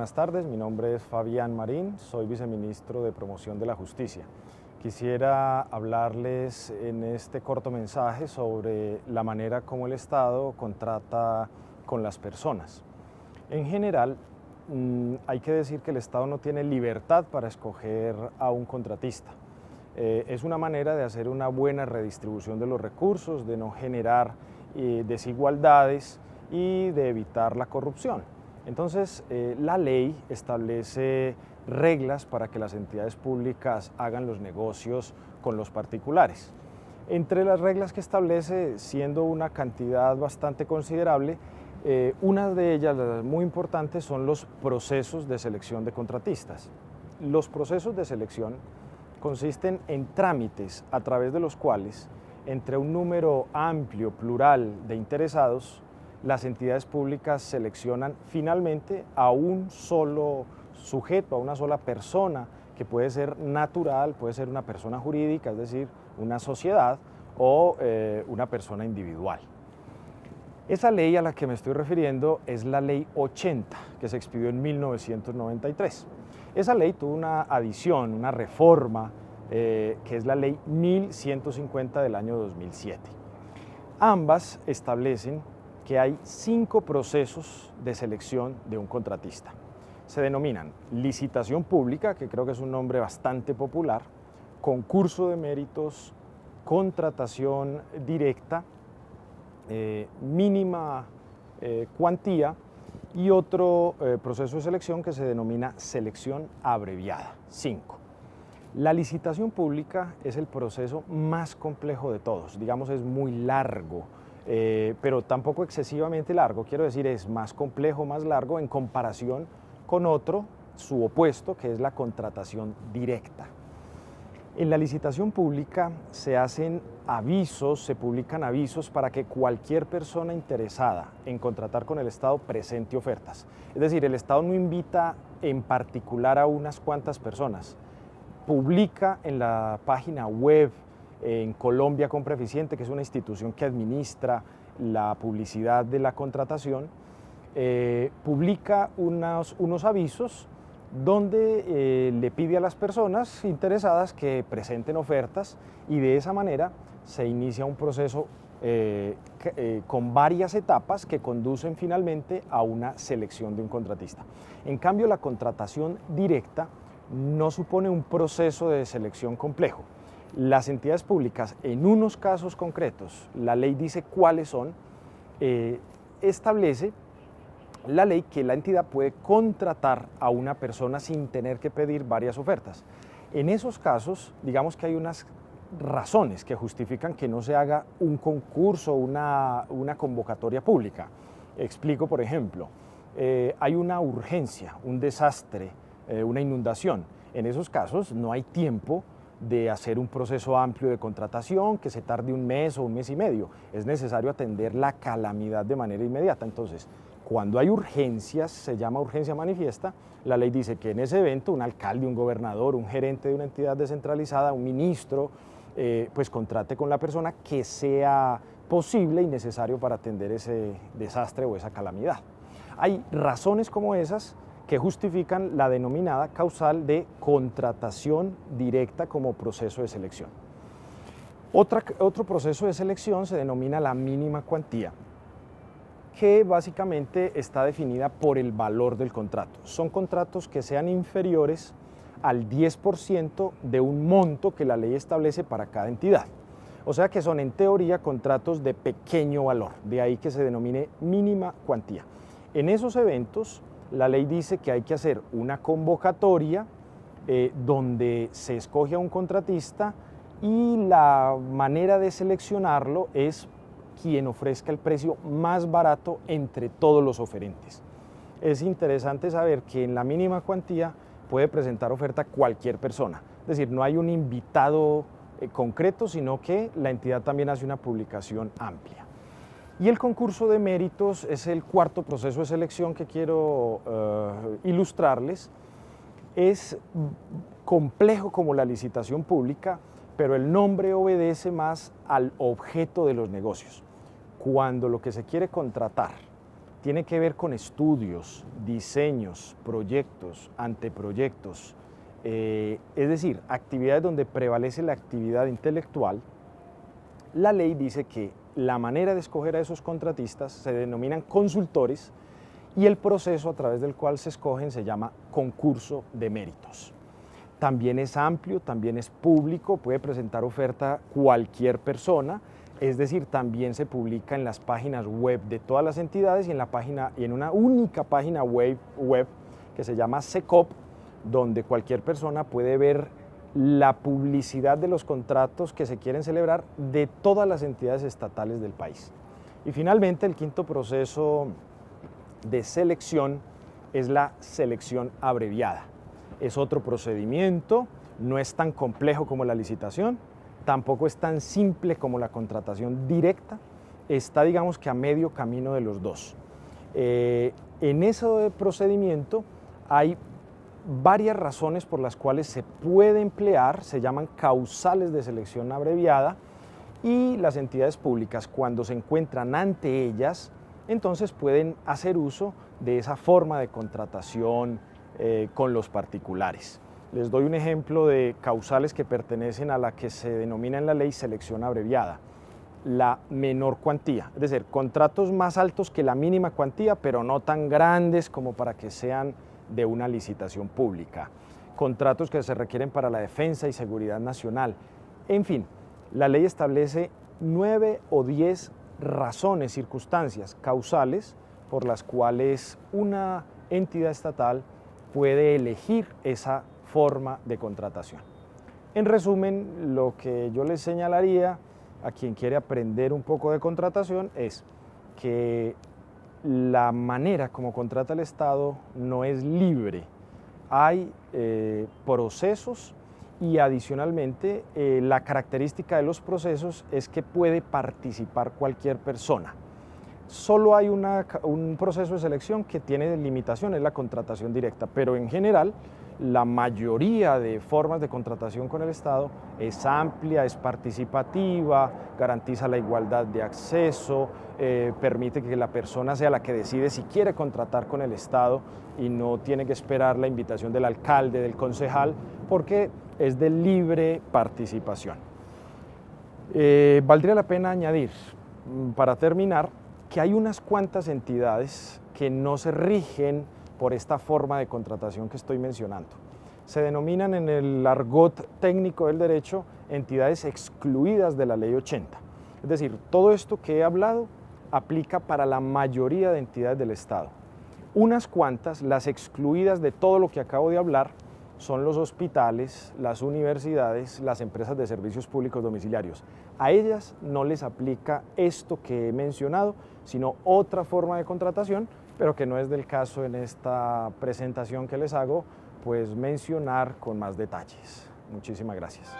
buenas tardes. Mi nombre es Fabián Marín, soy viceministro de Promoción de la Justicia. Quisiera hablarles en este corto mensaje sobre la manera como el Estado contrata con las personas. En general, hay que decir que el Estado no tiene libertad para escoger a un contratista. Es una manera de hacer una buena redistribución de los recursos, de no generar desigualdades y de evitar la corrupción. Entonces, la ley establece reglas para que las entidades públicas hagan los negocios con los particulares. Entre las reglas que establece, siendo una cantidad bastante considerable, una de ellas, las muy importantes, son los procesos de selección de contratistas. Los procesos de selección consisten en trámites a través de los cuales, entre un número amplio, plural de interesados, las entidades públicas seleccionan finalmente a un solo sujeto, a una sola persona, que puede ser natural, puede ser una persona jurídica, es decir, una sociedad, o una persona individual. Esa ley a la que me estoy refiriendo es la Ley 80, que se expidió en 1993. Esa ley tuvo una adición, una reforma, que es la Ley 1150 del año 2007. Ambas establecen que hay 5 procesos de selección de un contratista. Se denominan licitación pública, que creo que es un nombre bastante popular, concurso de méritos, contratación directa, mínima cuantía, y otro proceso de selección que se denomina selección abreviada, 5. La licitación pública es el proceso más complejo de todos, digamos es muy largo, pero tampoco excesivamente largo, quiero decir es más complejo, más largo en comparación con otro, su opuesto, que es la contratación directa. En la licitación pública se hacen avisos, se publican avisos para que cualquier persona interesada en contratar con el Estado presente ofertas. Es decir, el Estado no invita en particular a unas cuantas personas, publica en la página web en Colombia Compra Eficiente, que es una institución que administra la publicidad de la contratación, publica unos avisos donde le pide a las personas interesadas que presenten ofertas, y de esa manera se inicia un proceso con varias etapas que conducen finalmente a una selección de un contratista. En cambio, la contratación directa no supone un proceso de selección complejo. Las entidades públicas, en unos casos concretos, la ley dice cuáles son, establece la ley que la entidad puede contratar a una persona sin tener que pedir varias ofertas. En esos casos, digamos que hay unas razones que justifican que no se haga un concurso, una convocatoria pública. Explico, por ejemplo, hay una urgencia, un desastre, una inundación. En esos casos no hay tiempo de hacer un proceso amplio de contratación que se tarde un mes o un mes y medio. Es necesario atender la calamidad de manera inmediata. Entonces, cuando hay urgencias, se llama urgencia manifiesta, la ley dice que en ese evento un alcalde, un gobernador, un gerente de una entidad descentralizada, un ministro, pues contrate con la persona que sea posible y necesario para atender ese desastre o esa calamidad. Hay razones como esas que justifican la denominada causal de contratación directa como proceso de selección. Otro proceso de selección se denomina la mínima cuantía, que básicamente está definida por el valor del contrato. Son contratos que sean inferiores al 10% de un monto que la ley establece para cada entidad. O sea que son en teoría contratos de pequeño valor, de ahí que se denomine mínima cuantía. En esos eventos, la ley dice que hay que hacer una convocatoria donde se escoge a un contratista, y la manera de seleccionarlo es quien ofrezca el precio más barato entre todos los oferentes. Es interesante saber que en la mínima cuantía puede presentar oferta cualquier persona, es decir, no hay un invitado concreto, sino que la entidad también hace una publicación amplia. Y el concurso de méritos es el cuarto proceso de selección que quiero ilustrarles. Es complejo como la licitación pública, pero el nombre obedece más al objeto de los negocios. Cuando lo que se quiere contratar tiene que ver con estudios, diseños, proyectos, anteproyectos, es decir, actividades donde prevalece la actividad intelectual, la ley dice que la manera de escoger a esos contratistas se denominan consultores y el proceso a través del cual se escogen se llama concurso de méritos. También es amplio, también es público, puede presentar oferta cualquier persona, es decir, también se publica en las páginas web de todas las entidades y en una única página web que se llama SECOP, donde cualquier persona puede ver la publicidad de los contratos que se quieren celebrar de todas las entidades estatales del país. Y finalmente, el quinto proceso de selección es la selección abreviada. Es otro procedimiento, no es tan complejo como la licitación, tampoco es tan simple como la contratación directa, está digamos que a medio camino de los dos. En ese procedimiento hay varias razones por las cuales se puede emplear, se llaman causales de selección abreviada, y las entidades públicas, cuando se encuentran ante ellas, entonces pueden hacer uso de esa forma de contratación con los particulares. Les doy un ejemplo de causales que pertenecen a la que se denomina en la ley selección abreviada. La menor cuantía, es decir, contratos más altos que la mínima cuantía, pero no tan grandes como para que sean de una licitación pública. Contratos que se requieren para la defensa y seguridad nacional. En fin, la ley establece 9 o 10 razones, circunstancias, causales por las cuales una entidad estatal puede elegir esa forma de contratación. En resumen, lo que yo les señalaría a quien quiere aprender un poco de contratación es que la manera como contrata el Estado no es libre. Hay procesos y adicionalmente la característica de los procesos es que puede participar cualquier persona. Solo hay un proceso de selección que tiene limitación, es la contratación directa, pero en general la mayoría de formas de contratación con el Estado es amplia, es participativa, garantiza la igualdad de acceso, permite que la persona sea la que decide si quiere contratar con el Estado y no tiene que esperar la invitación del alcalde, del concejal, porque es de libre participación. Valdría la pena añadir, para terminar, que hay unas cuantas entidades que no se rigen por esta forma de contratación que estoy mencionando. Se denominan en el argot técnico del derecho entidades excluidas de la Ley 80. Es decir, todo esto que he hablado aplica para la mayoría de entidades del Estado. Unas cuantas, las excluidas de todo lo que acabo de hablar, son los hospitales, las universidades, las empresas de servicios públicos domiciliarios. A ellas no les aplica esto que he mencionado, sino otra forma de contratación, pero que no es del caso en esta presentación que les hago, pues mencionar con más detalles. Muchísimas gracias.